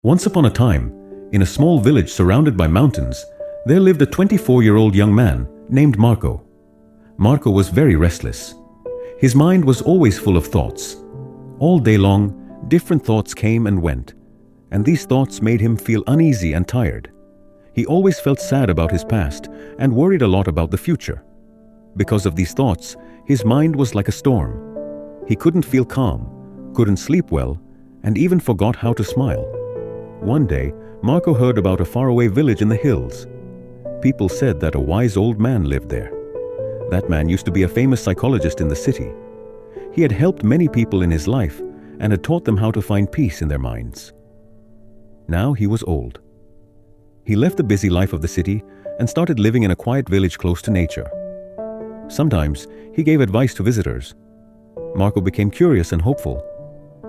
Once upon a time, in a small village surrounded by mountains, there lived a 24-year-old young man named Marco. Marco was very restless. His mind was always full of thoughts. All day long, different thoughts came and went, and these thoughts made him feel uneasy and tired. He always felt sad about his past and worried a lot about the future. Because of these thoughts, his mind was like a storm. He couldn't feel calm, couldn't sleep well, and even forgot how to smile. One day, Marco heard about a faraway village in the hills. People said that a wise old man lived there. That man used to be a famous psychologist in the city. He had helped many people in his life and had taught them how to find peace in their minds. Now he was old. He left the busy life of the city and started living in a quiet village close to nature. Sometimes he gave advice to visitors. Marco became curious and hopeful.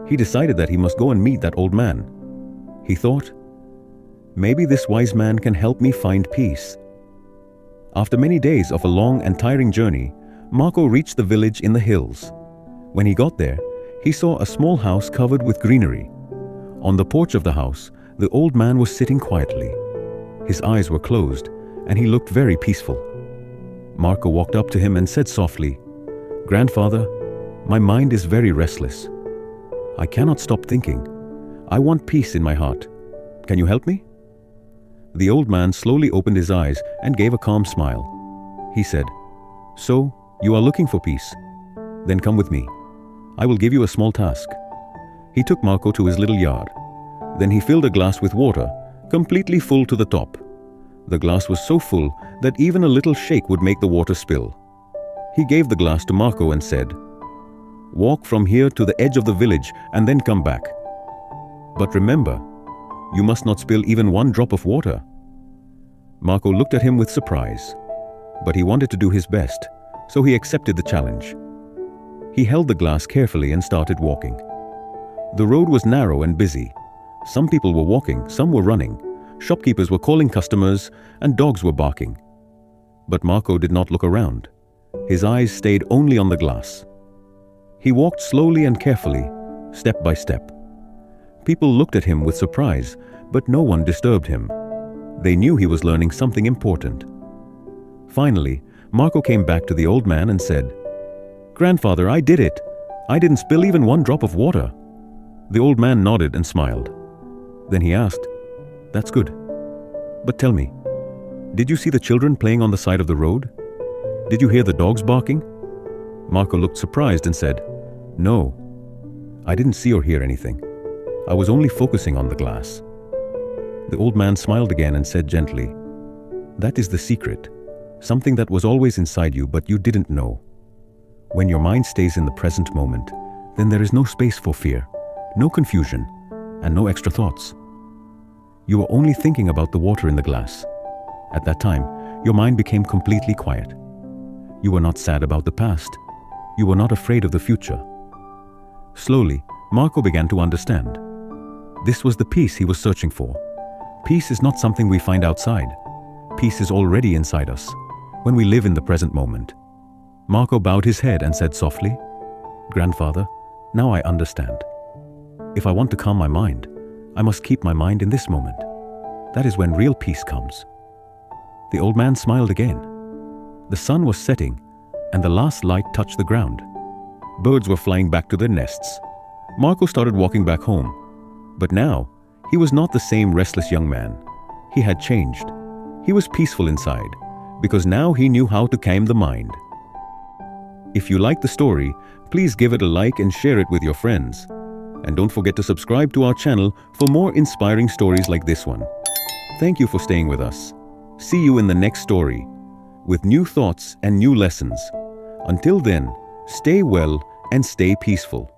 He decided that he must go and meet that old man. He thought, maybe this wise man can help me find peace. After many days of a long and tiring journey, Marco reached the village in the hills. When he got there, he saw a small house covered with greenery. On the porch of the house, the old man was sitting quietly. His eyes were closed, and he looked very peaceful. Marco walked up to him and said softly, "Grandfather, my mind is very restless. I cannot stop thinking. I want peace in my heart. Can you help me?" The old man slowly opened his eyes and gave a calm smile. He said, "So, you are looking for peace? Then come with me. I will give you a small task." He took Marco to his little yard. Then he filled a glass with water, completely full to the top. The glass was so full that even a little shake would make the water spill. He gave the glass to Marco and said, "Walk from here to the edge of the village and then come back. But remember, you must not spill even one drop of water." Marco looked at him with surprise, but he wanted to do his best, so he accepted the challenge. He held the glass carefully and started walking. The road was narrow and busy. Some people were walking, some were running. Shopkeepers were calling customers, and dogs were barking. But Marco did not look around. His eyes stayed only on the glass. He walked slowly and carefully, step by step. People looked at him with surprise, but no one disturbed him. They knew he was learning something important. Finally, Marco came back to the old man and said, "Grandfather, I did it. I didn't spill even one drop of water." The old man nodded and smiled. Then he asked, "That's good. But tell me, did you see the children playing on the side of the road? Did you hear the dogs barking?" Marco looked surprised and said, "No, I didn't see or hear anything. I was only focusing on the glass." The old man smiled again and said gently, "That is the secret, something that was always inside you but you didn't know. When your mind stays in the present moment, then there is no space for fear, no confusion, and no extra thoughts. You were only thinking about the water in the glass. At that time, your mind became completely quiet. You were not sad about the past. You were not afraid of the future." Slowly, Marco began to understand. This was the peace he was searching for. Peace is not something we find outside. Peace is already inside us, when we live in the present moment. Marco bowed his head and said softly, "Grandfather, now I understand. If I want to calm my mind, I must keep my mind in this moment. That is when real peace comes." The old man smiled again. The sun was setting, and the last light touched the ground. Birds were flying back to their nests. Marco started walking back home. But now, he was not the same restless young man. He had changed. He was peaceful inside, because now he knew how to calm the mind. If you like the story, please give it a like and share it with your friends. And don't forget to subscribe to our channel for more inspiring stories like this one. Thank you for staying with us. See you in the next story, with new thoughts and new lessons. Until then, stay well and stay peaceful.